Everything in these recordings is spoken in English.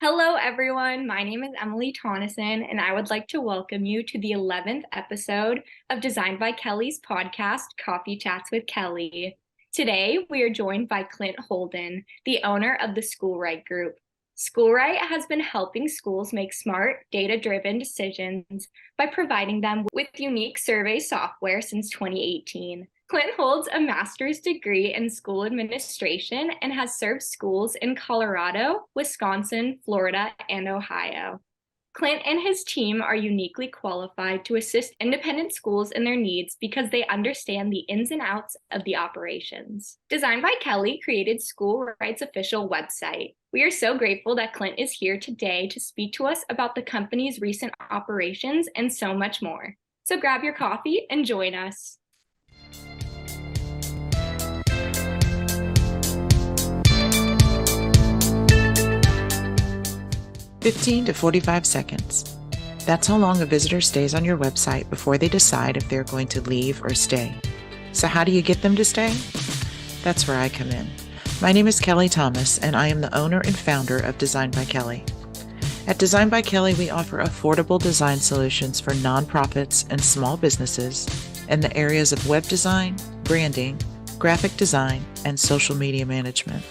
Hello, everyone. My name is Emily Tonneson, and I would like to welcome you to the 11th episode of Designed by Kelly's podcast, Coffee Chats with Kelly. Today, we are joined by Clint Holden, the owner of the SchoolRight Group. SchoolRight has been helping schools make smart, data-driven decisions by providing them with unique survey software since 2018. Clint holds a master's degree in school administration and has served schools in Colorado, Wisconsin, Florida, and Ohio. Clint and his team are uniquely qualified to assist independent schools in their needs because they understand the ins and outs of the operations. Designed by Kelly created SchoolRight's official website. We are so grateful that Clint is here today to speak to us about the company's recent operations and so much more. So grab your coffee and join us. 15 to 45 seconds. That's how long a visitor stays on your website before they decide if they're going to leave or stay. So how do you get them to stay? That's where I come in. My name is Kelly Thomas, and I am the owner and founder of Designed by Kelly. At Designed by Kelly, we offer affordable design solutions for nonprofits and small businesses in the areas of web design, branding, graphic design, and social media management.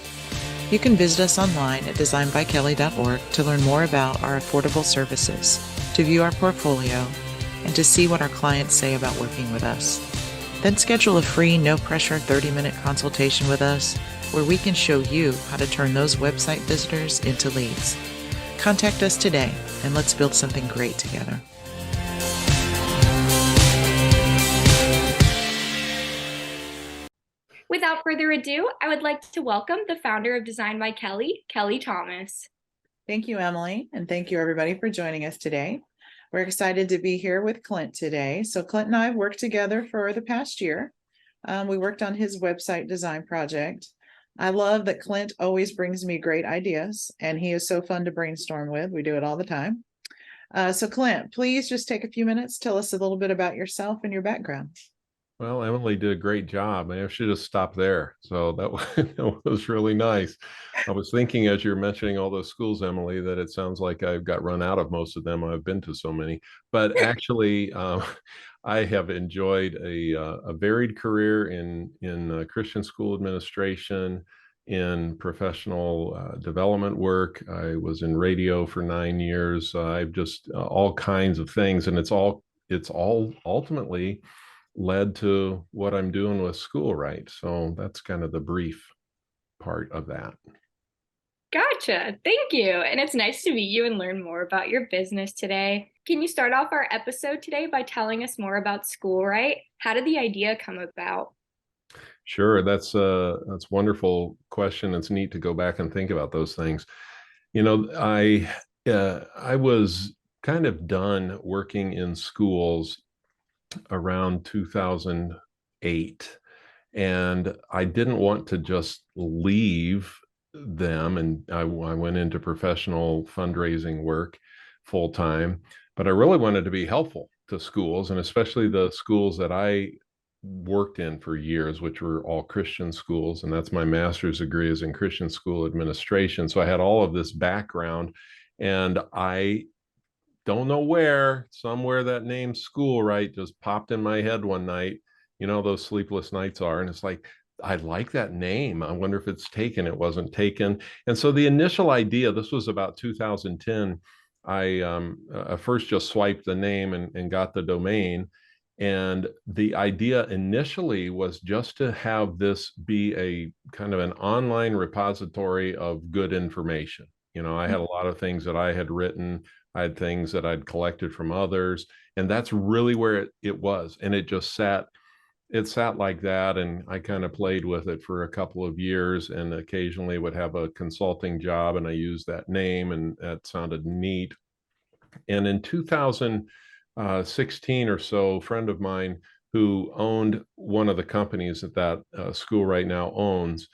You can visit us online at designedbykelly.org to learn more about our affordable services, to view our portfolio, and to see what our clients say about working with us. Then schedule a free, no-pressure 30-minute consultation with us where we can show you how to turn those website visitors into leads. Contact us today, and let's build something great together. Without further ado, I would like to welcome the founder of Designed by Kelly, Kelly Thomas. Thank you, Emily, and thank you, everybody, for joining us today. We're excited to be here with Clint today. So Clint and I have worked together for the past year. We worked on his website design project. I love that Clint always brings me great ideas, and he is so fun to brainstorm with. We do it all the time. So Clint, please just take a few minutes, tell us a little bit about yourself and your background. Well, Emily did a great job. I should have stopped there. So that was really nice. I was thinking as you're mentioning all those schools, Emily, that it sounds like I've got run out of most of them. I've been to so many, but actually, I have enjoyed a varied career in Christian school administration, in professional development work. I was in radio for 9 years. I've just all kinds of things, and it's all ultimately led to what I'm doing with SchoolRight. So that's kind of the brief part of that. Gotcha. Thank you. And it's nice to meet you and learn more about your business today. Can you start off our episode today by telling us more about SchoolRight? How did the idea come about? Sure, that's a wonderful question. It's neat to go back and think about those things. You know, I was kind of done working in schools around 2008, and I didn't want to just leave them, and I went into professional fundraising work full time, but I really wanted to be helpful to schools, and especially the schools that I worked in for years, which were all Christian schools, and that's my master's degree is in Christian school administration. So I had all of this background, and I don't know where, somewhere that name SchoolRight just popped in my head one night. You know, those sleepless nights are, and it's like, I like that name. I wonder if it's taken. It wasn't taken. And so the initial idea, this was about 2010, I first just swiped the name and got the domain. And the idea initially was just to have this be a kind of an online repository of good information. You know, I had a lot of things that I had written. I had things that I'd collected from others, and that's really where it was. And it just sat like that. And I kind of played with it for a couple of years, and occasionally would have a consulting job, and I used that name, and that sounded neat. And in 2016 or so, a friend of mine who owned one of the companies that SchoolRight now owns,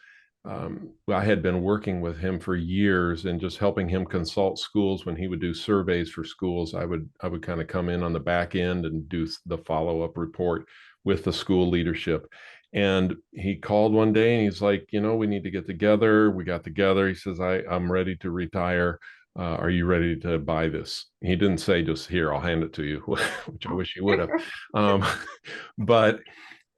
I had been working with him for years and just helping him consult schools when he would do surveys for schools. I would kind of come in on the back end and do the follow-up report with the school leadership. And he called one day and he's like, you know, we need to get together. We got together. He says, I'm ready to retire. Are you ready to buy this? He didn't say just here, I'll hand it to you, which I wish he would have. Um, but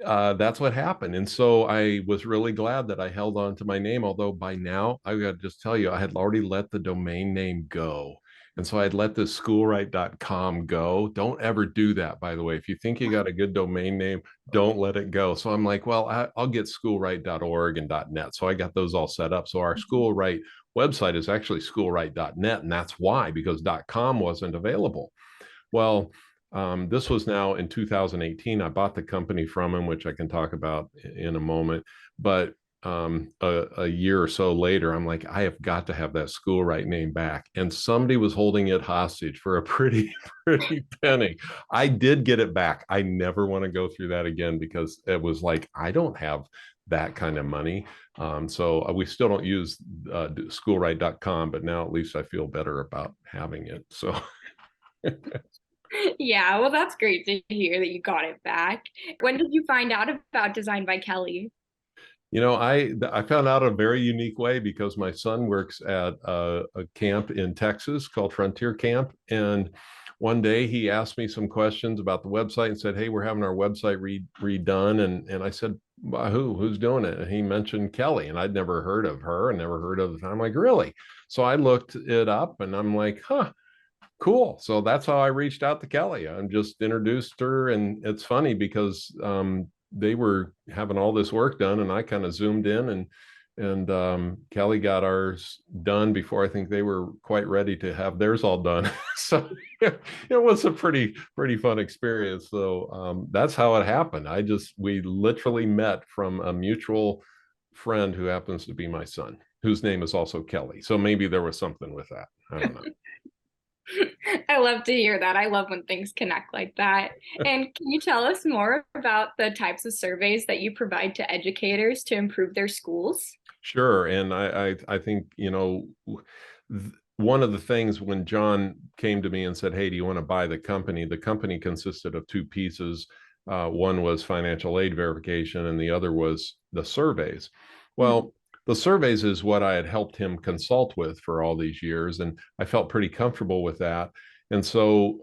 that's what happened. And so I was really glad that I held on to my name, although by now I got to just tell you, I had already let the domain name go. And so I'd let this schoolright.com go. Don't ever do that, by the way. If you think you got a good domain name, don't let it go. So I'm like, well, I'll get schoolright.org and .net. So I got those all set up. So our SchoolRight website is actually schoolright.net. And that's why, because .com wasn't available. Well, this was now in 2018. I bought the company from him, which I can talk about in a moment. But a year or so later, I'm like, I have got to have that SchoolRight name back. And somebody was holding it hostage for a pretty, pretty penny. I did get it back. I never want to go through that again because it was like, I don't have that kind of money. So we still don't use schoolright.com, but now at least I feel better about having it. So Yeah, well, that's great to hear that you got it back. When did you find out about Design by Kelly? I found out a very unique way because my son works at a camp in Texas called Frontier Camp, and one day he asked me some questions about the website and said, "Hey, we're having our website redone," and I said, Who's doing it?" And he mentioned Kelly, and I'd never heard of her and never heard of. I'm like, really? So I looked it up, and I'm like, huh. Cool. So that's how I reached out to Kelly. I just introduced her, and it's funny because they were having all this work done, and I kind of zoomed in, and Kelly got ours done before I think they were quite ready to have theirs all done. So it was a pretty fun experience. So that's how it happened. We literally met from a mutual friend who happens to be my son, whose name is also Kelly. So maybe there was something with that. I don't know. I love to hear that. I love when things connect like that. And can you tell us more about the types of surveys that you provide to educators to improve their schools? Sure. And I think, one of the things when John came to me and said, "Hey, do you want to buy the company consisted of two pieces. One was financial aid verification, and the other was the surveys. Well, the surveys is what I had helped him consult with for all these years, and I felt pretty comfortable with that. And so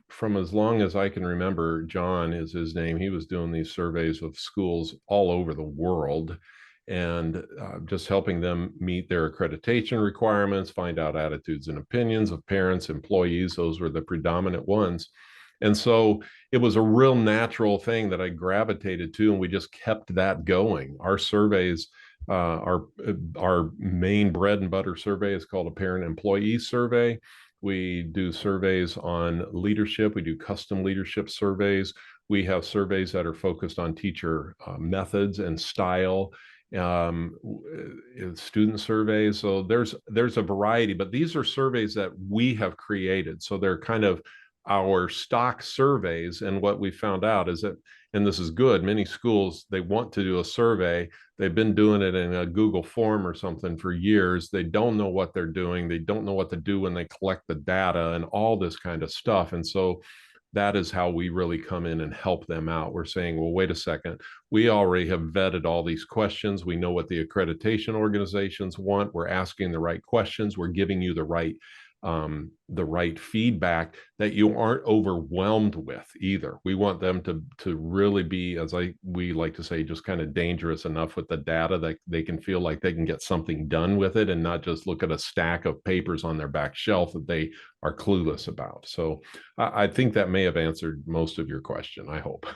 from as long as I can remember, John is his name. He was doing these surveys of schools all over the world and just helping them meet their accreditation requirements, find out attitudes and opinions of parents, employees. Those were the predominant ones. And so it was a real natural thing that I gravitated to, and we just kept that going. Our surveys, our main bread and butter survey is called a parent employee survey. We do surveys on leadership. We do custom leadership surveys. We have surveys that are focused on teacher methods and style, student surveys. So there's a variety, but these are surveys that we have created. So they're kind of our stock surveys. And what we found out is that, and this is good, many schools, they want to do a survey. They've been doing it in a Google form or something for years. They don't know what they're doing. They don't know what to do when they collect the data and all this kind of stuff. And so that is how we really come in and help them out. We're saying, well, wait a second. We already have vetted all these questions. We know what the accreditation organizations want. We're asking the right questions. We're giving you the right feedback that you aren't overwhelmed with either. We want them to really be, we like to say, just kind of dangerous enough with the data that they can feel like they can get something done with it and not just look at a stack of papers on their back shelf that they are clueless about. So I think that may have answered most of your question, I hope.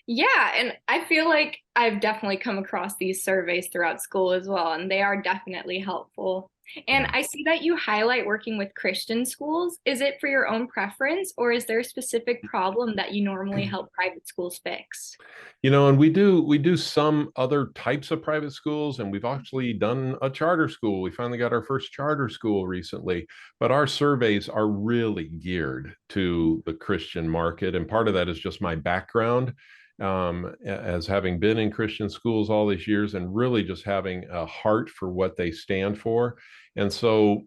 Yeah, and I feel like I've definitely come across these surveys throughout school as well, and they are definitely helpful. And I see that you highlight working with Christian schools. Is it for your own preference, or is there a specific problem that you normally help private schools fix? And we do some other types of private schools, and we've actually done a charter school. We finally got our first charter school recently, but our surveys are really geared to the Christian market, and part of that is just my background, as having been in Christian schools all these years and really just having a heart for what they stand for. And so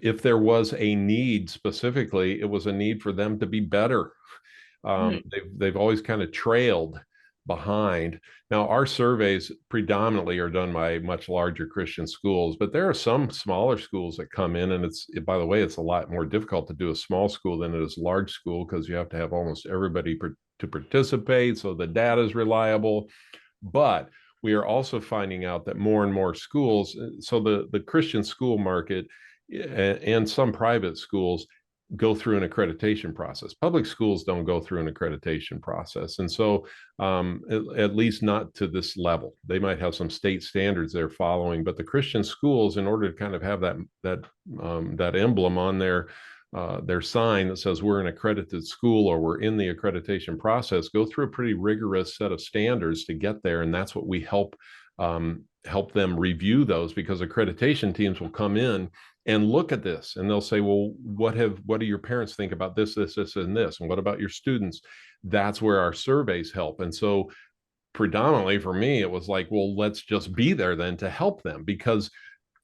if there was a need specifically, it was a need for them to be better. They've always kind of trailed behind. Now, our surveys predominantly are done by much larger Christian schools, but there are some smaller schools that come in, and by the way, it's a lot more difficult to do a small school than it is large school because you have to have almost everybody to participate, so the data is reliable. But we are also finding out that more and more schools, so the Christian school market and some private schools go through an accreditation process. Public schools don't go through an accreditation process. And so at least not to this level. They might have some state standards they're following, but the Christian schools, in order to kind of have that emblem on their sign that says we're an accredited school or we're in the accreditation process, go through a pretty rigorous set of standards to get there. And that's what we help them review those, because accreditation teams will come in and look at this and they'll say, well, what do your parents think about this, and this? And what about your students? That's where our surveys help. And so predominantly for me, it was like, well, let's just be there then to help them, because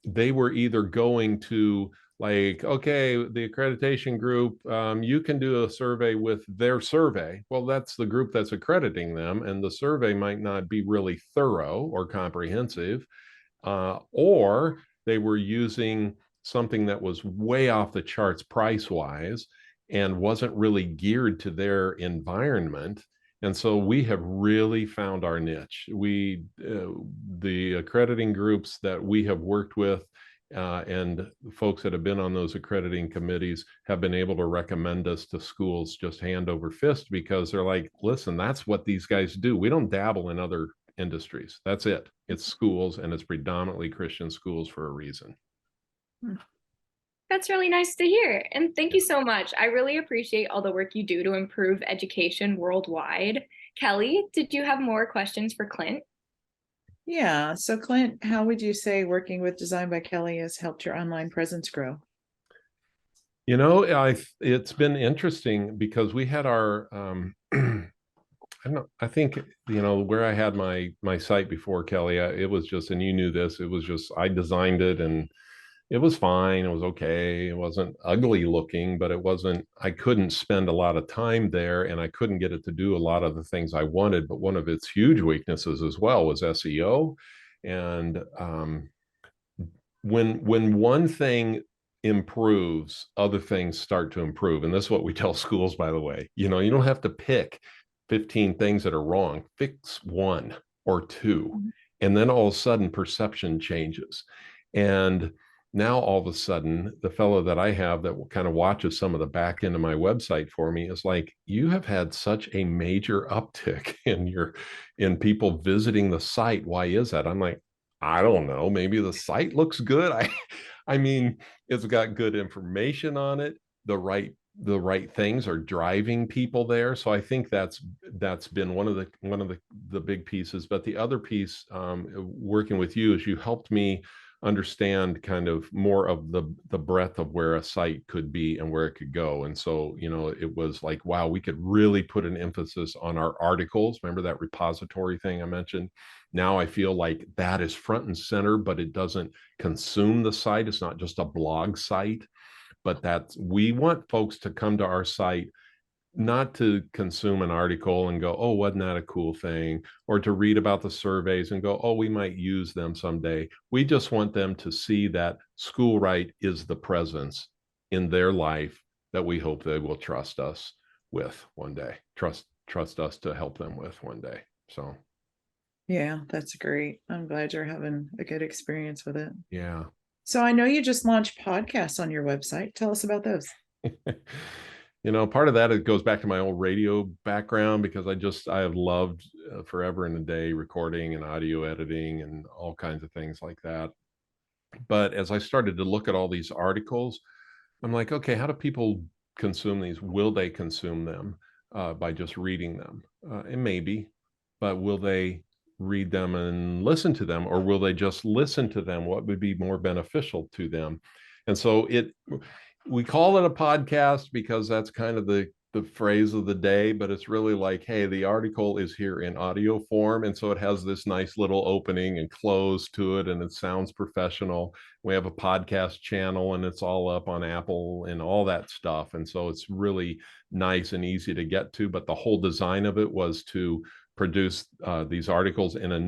they were either going to like, okay, the accreditation group, you can do a survey with their survey. Well, that's the group that's accrediting them, and the survey might not be really thorough or comprehensive, or they were using something that was way off the charts price-wise and wasn't really geared to their environment. And so we have really found our niche. The accrediting groups that we have worked with and folks that have been on those accrediting committees have been able to recommend us to schools just hand over fist, because they're like, listen, that's what these guys do. We don't dabble in other industries. That's it. It's schools, and it's predominantly Christian schools for a reason. That's really nice to hear. And thank you so much. I really appreciate all the work you do to improve education worldwide. Kelly, did you have more questions for Clint? Yeah. So Clint, how would you say working with Design by Kelly has helped your online presence grow? You know, it's been interesting because we had our I think, where I had my site before, Kelly, it was just, and you knew this, it was just, I designed it and it was fine. It was okay. It wasn't ugly looking, but I couldn't spend a lot of time there, and I couldn't get it to do a lot of the things I wanted. But one of its huge weaknesses as well was SEO. And when one thing improves, other things start to improve. And this is what we tell schools, by the way. You don't have to pick 15 things that are wrong. Fix one or two. And then all of a sudden perception changes. And now all of a sudden, the fellow that I have that kind of watches some of the back end of my website for me is like, you have had such a major uptick in people visiting the site. Why is that? I'm like, I don't know. Maybe the site looks good. I mean, it's got good information on it. The right things are driving people there. So I think that's been one of the big pieces. But the other piece, working with you, is you helped me understand kind of more of the breadth of where a site could be and where it could go. And so, it was like, wow, we could really put an emphasis on our articles. Remember that repository thing I mentioned? Now I feel like that is front and center, but it doesn't consume the site. It's not just a blog site, but we want folks to come to our site not to consume an article and go, oh, wasn't that a cool thing? Or to read about the surveys and go, oh, we might use them someday. We just want them to see that SchoolRight is the presence in their life that we hope they will trust us with one day, trust us to help them with one day. So. Yeah, that's great. I'm glad you're having a good experience with it. Yeah. So I know you just launched podcasts on your website. Tell us about those. Part of that, it goes back to my old radio background, because I have loved forever and a day recording and audio editing and all kinds of things like that. But as I started to look at all these articles, I'm like, okay, how do people consume these? Will they consume them by just reading them? And maybe, but will they read them and listen to them, or will they just listen to them? What would be more beneficial to them? And so we call it a podcast because that's kind of the phrase of the day, but it's really like, hey, the article is here in audio form. And so it has this nice little opening and close to it, and it sounds professional. We have a podcast channel, and it's all up on Apple and all that stuff. And so it's really nice and easy to get to. But the whole design of it was to produce these articles in a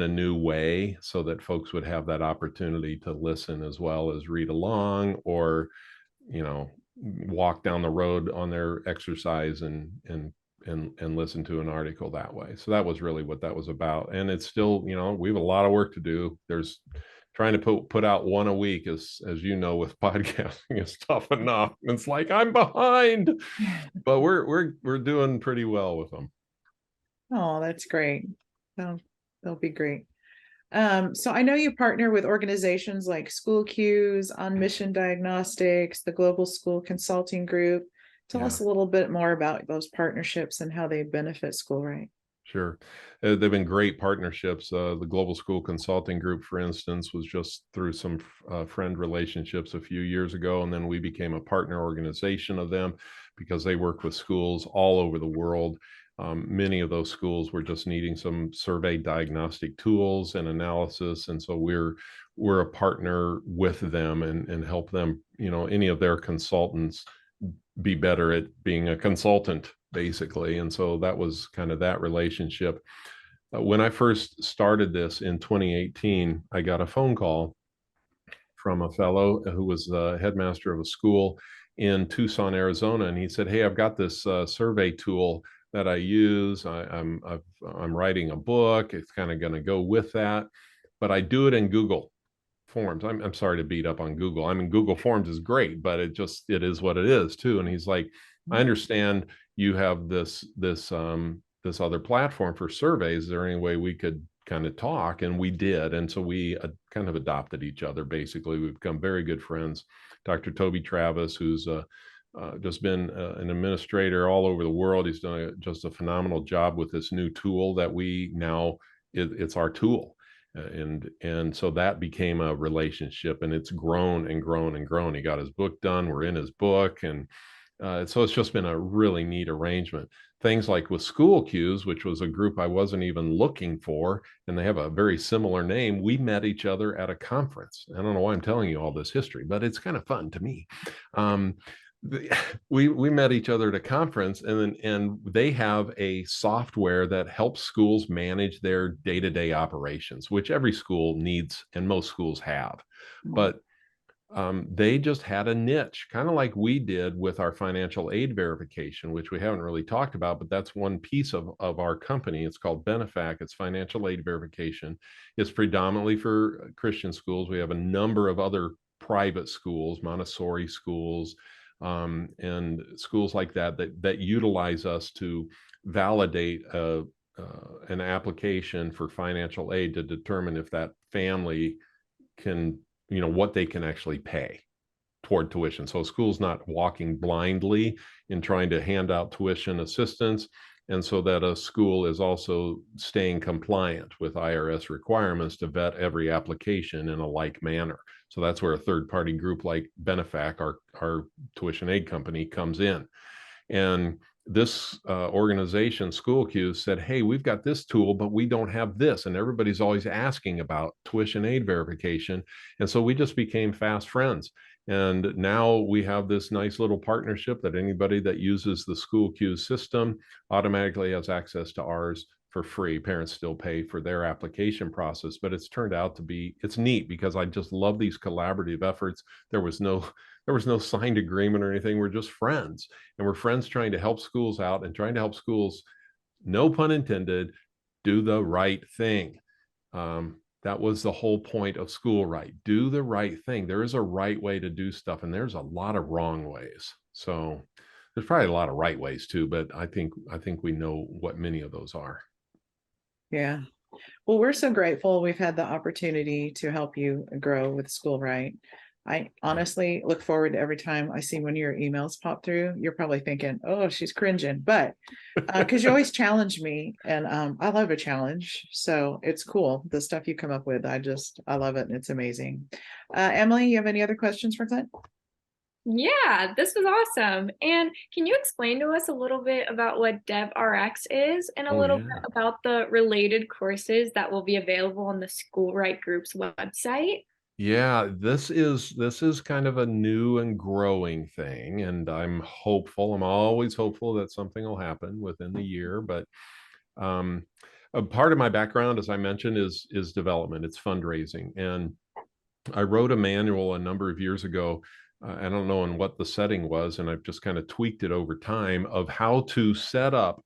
new way so that folks would have that opportunity to listen as well as read along, or walk down the road on their exercise and listen to an article that way. So that was really what that was about. And it's still, we have a lot of work to do. There's trying to put out one a week, as you know, with podcasting is tough enough. It's like I'm behind, but we're doing pretty well with them. Oh, that's great. They'll be great. So I know you partner with organizations like School Cues, On Mission Diagnostics, the Global School Consulting Group. Tell us a little bit more about those partnerships and how they benefit SchoolRight. Sure. They've been great partnerships. The Global School Consulting Group, for instance, was just through some friend relationships a few years ago. And then we became a partner organization of them because they work with schools all over the world. Many of those schools were just needing some survey diagnostic tools and analysis. And so we're a partner with them and help them, any of their consultants be better at being a consultant, basically. And so that was kind of that relationship. When I first started this in 2018, I got a phone call from a fellow who was the headmaster of a school in Tucson, Arizona. And he said, "Hey, I've got this survey tool that I use. I'm writing a book. It's kind of going to go with that, but I do it in Google Forms." I'm sorry to beat up on Google. I mean, Google Forms is great, but it is what it is too. And he's like, "I understand you have this other platform for surveys. Is there any way we could kind of talk?" And we did. And so we kind of adopted each other. Basically, we've become very good friends. Dr. Toby Travis, who's just been an administrator all over the world. He's done just a phenomenal job with this new tool that it's our tool. And so that became a relationship, and it's grown and grown and grown. He got his book done. We're in his book. And so it's just been a really neat arrangement. Things like with School Cues, which was a group I wasn't even looking for, and they have a very similar name. We met each other at a conference. I don't know why I'm telling you all this history, but it's kind of fun to me. We met each other at a conference, and they have a software that helps schools manage their day-to-day operations, which every school needs and most schools have. But they just had a niche, kind of like we did with our financial aid verification, which we haven't really talked about, but that's one piece of our company. It's called Benefac. It's financial aid verification. It's predominantly for Christian schools. We have a number of other private schools, Montessori schools, and schools like that utilize us to validate an application for financial aid to determine if that family can, what they can actually pay toward tuition. So a school's not walking blindly in trying to hand out tuition assistance, and so that a school is also staying compliant with IRS requirements to vet every application in a like manner. So that's where a third-party group like Benefac, our tuition aid company, comes in. And this organization, School Cues, said, "Hey, we've got this tool, but we don't have this." And everybody's always asking about tuition aid verification. And so we just became fast friends. And now we have this nice little partnership that anybody that uses the School Cues system automatically has access to ours for free. Parents still pay for their application process, but it's turned out to be, it's neat because I just love these collaborative efforts. There was no signed agreement or anything. We're just friends, and we're friends trying to help schools out and trying to help schools, no pun intended, do the right thing. That was the whole point of SchoolRight. Do the right thing. There is a right way to do stuff, and there's a lot of wrong ways. So there's probably a lot of right ways too, but I think we know what many of those are. Yeah. Well, we're so grateful we've had the opportunity to help you grow with SchoolRight. I honestly look forward to every time I see one of your emails pop through. You're probably thinking, "Oh, she's cringing," but because you always challenge me, and I love a challenge. So it's cool. The stuff you come up with, I love it, and it's amazing. Emily, you have any other questions for Clint? Yeah, this was awesome. And can you explain to us a little bit about what DevRx is and a little bit about the related courses that will be available on the SchoolRight Group's website? Yeah, this is kind of a new and growing thing, and I'm hopeful. I'm always hopeful that something will happen within the year, but A part of my background, as I mentioned, is development. It's fundraising, and I wrote a manual a number of years ago. I don't know in what the setting was, and I've just kind of tweaked it over time of how to set up,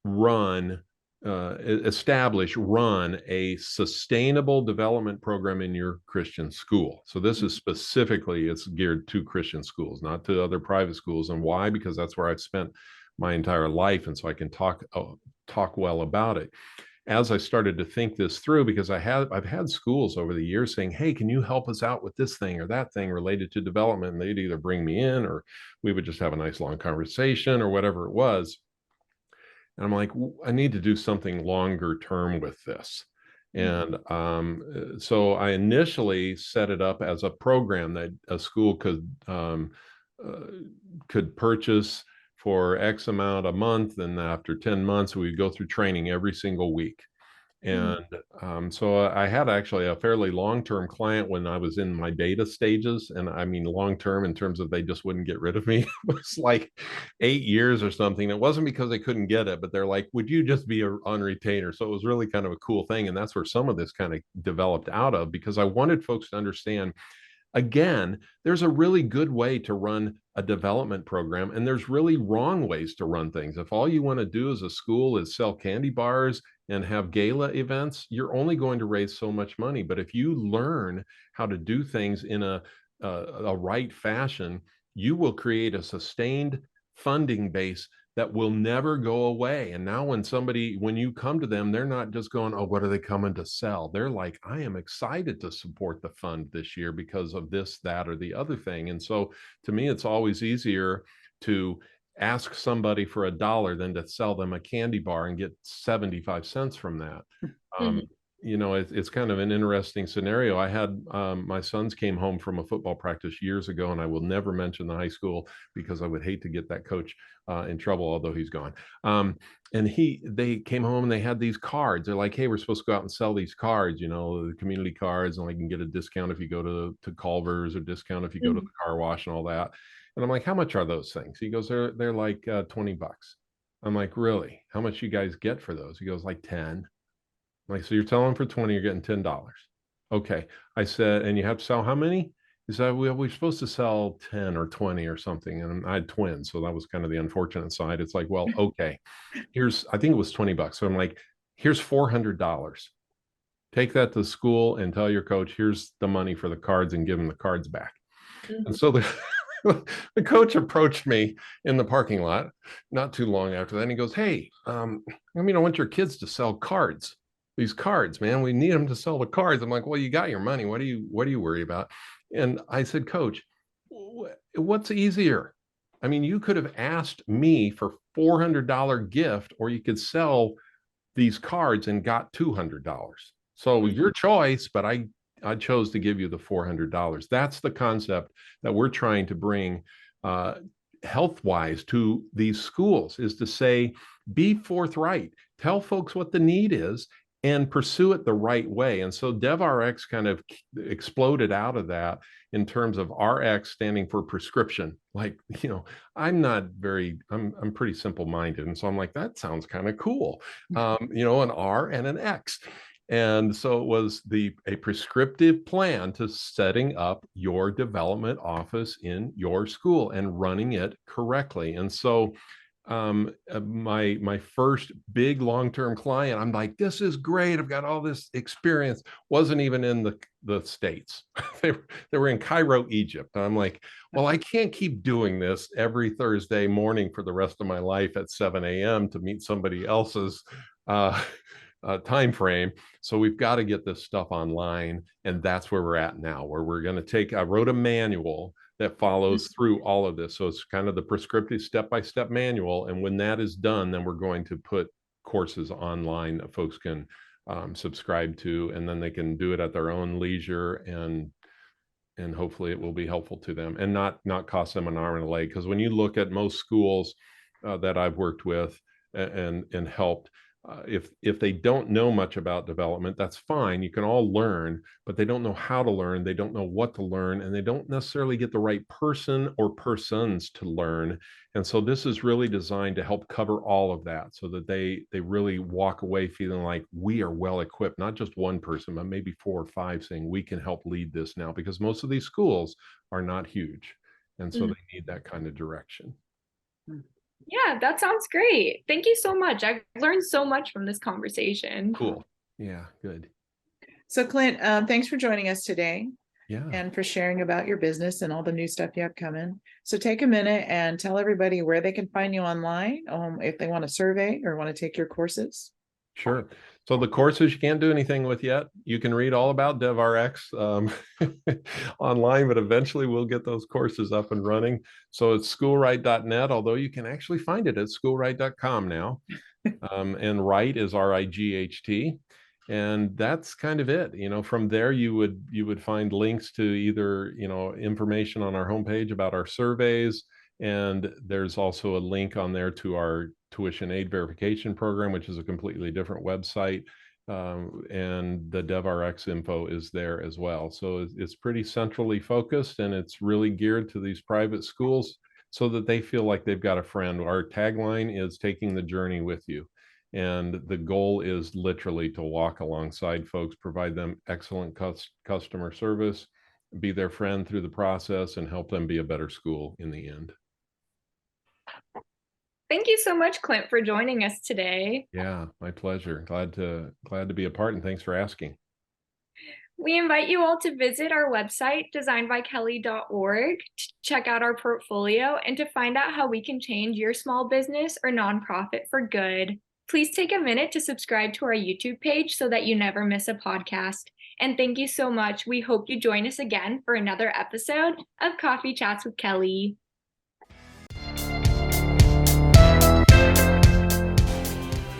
run, establish, run a sustainable development program in your Christian school. So this is specifically, it's geared to Christian schools, not to other private schools. And why? Because that's where I've spent my entire life, and so I can talk well about it. As I started to think this through, because I've had schools over the years saying, "Hey, can you help us out with this thing or that thing related to development?" And they'd either bring me in, or we would just have a nice long conversation, or whatever it was. And I'm like, I need to do something longer term with this. And so I initially set it up as a program that a school could purchase for X amount a month. And after 10 months, we'd go through training every single week. And so I had actually a fairly long-term client when I was in my beta stages. And I mean, long-term in terms of they just wouldn't get rid of me. It was like 8 years or something. It wasn't because they couldn't get it, but they're like, would you just be on retainer? So it was really kind of a cool thing. And that's where some of this kind of developed out of, because I wanted folks to understand, again, there's a really good way to run a development program, and there's really wrong ways to run things. If all you want to do as a school is sell candy bars and have gala events, you're only going to raise so much money. But if you learn how to do things in a right fashion, you will create a sustained funding base that will never go away. And now when you come to them, they're not just going, "Oh, what are they coming to sell?" They're like, "I am excited to support the fund this year because of this, that, or the other thing." And so to me, it's always easier to ask somebody for $1 than to sell them a candy bar and get 75 cents from that. Um, it's kind of an interesting scenario. I had my sons came home from a football practice years ago, and I will never mention the high school because I would hate to get that coach in trouble, although he's gone. And they came home and they had these cards. They're like, "Hey, we're supposed to go out and sell these cards, the community cards, and I can get a discount if you go to Culver's, or discount if you go to the car wash and all that." And I'm like, "How much are those things?" He goes, "They're like $20." I'm like, "Really? How much you guys get for those?" He goes, "Like 10." I'm like, "So you're selling for 20, you're getting $10. Okay." I said, "And you have to sell how many?" He said, "Well, we're supposed to sell 10 or 20 or something." And I had twins, so that was kind of the unfortunate side. It's like, "Well, okay, I think it was $20." So I'm like, "Here's $400. Take that to school and tell your coach, here's the money for the cards, and give them the cards back." And so the coach approached me in the parking lot not too long after that. And he goes, "Hey, I want your kids to sell cards. These cards, man, we need them to sell the cards." I'm like, "Well, you got your money. What do you worry about?" And I said, "Coach, what's easier? I mean, you could have asked me for $400 gift, or you could sell these cards and got $200. So your choice, but I chose to give you the $400. That's the concept that we're trying to bring health-wise to these schools, is to say, be forthright, tell folks what the need is, and pursue it the right way. And so DevRx kind of exploded out of that in terms of RX standing for prescription. Like, I'm pretty simple-minded. And so I'm like, that sounds kind of cool. An R and an X. And so it was a prescriptive plan to setting up your development office in your school and running it correctly. And so my first big long-term client, I'm like, "This is great. I've got all this experience." Wasn't even in the States. They were in Cairo, Egypt. And I'm like, "Well, I can't keep doing this every Thursday morning for the rest of my life at 7 a.m. to meet somebody else's time frame. So we've got to get this stuff online." And that's where we're at now, where we're going to I wrote a manual that follows through all of this. So it's kind of the prescriptive step-by-step manual. And when that is done, then we're going to put courses online that folks can subscribe to, and then they can do it at their own leisure, and hopefully it will be helpful to them and not cost them an arm and a leg. Because when you look at most schools that I've worked with and helped, if they don't know much about development, that's fine. You can all learn, but they don't know how to learn. They don't know what to learn, and they don't necessarily get the right person or persons to learn. And so this is really designed to help cover all of that, so that they really walk away feeling like we are well equipped, not just one person, but maybe 4 or 5 saying we can help lead this now, because most of these schools are not huge. And so they need that kind of direction. Yeah, that sounds great. Thank you so much. I've learned so much from this conversation. Cool. Yeah, good. So Clint, thanks for joining us today. Yeah. And for sharing about your business and all the new stuff you have coming. So take a minute and tell everybody where they can find you online, if they want to survey or want to take your courses. Sure. So the courses you can't do anything with yet. You can read all about DevRx online, but eventually we'll get those courses up and running. So it's schoolright.net, although you can actually find it at schoolright.com now. And Right is RIGHT. And that's kind of it. From there you would find links to either, information on our homepage about our surveys. And there's also a link on there to our tuition aid verification program, which is a completely different website. And the DevRx info is there as well. So it's pretty centrally focused, and it's really geared to these private schools so that they feel like they've got a friend. Our tagline is taking the journey with you. And the goal is literally to walk alongside folks, provide them excellent customer service, be their friend through the process, and help them be a better school in the end. Thank you so much, Clint, for joining us today. Yeah, my pleasure. Glad to be a part, and thanks for asking. We invite you all to visit our website, designedbykelly.org, to check out our portfolio and to find out how we can change your small business or nonprofit for good. Please take a minute to subscribe to our YouTube page so that you never miss a podcast. And thank you so much. We hope you join us again for another episode of Coffee Chats with Kelly.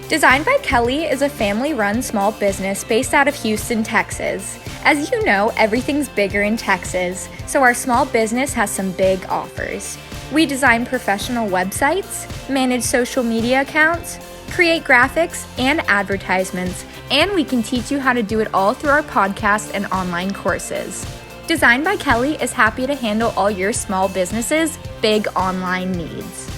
Designed by Kelly is a family-run small business based out of Houston, Texas. As you know, everything's bigger in Texas, so our small business has some big offers. We design professional websites, manage social media accounts, create graphics and advertisements, and we can teach you how to do it all through our podcast and online courses. Designed by Kelly is happy to handle all your small business's big online needs.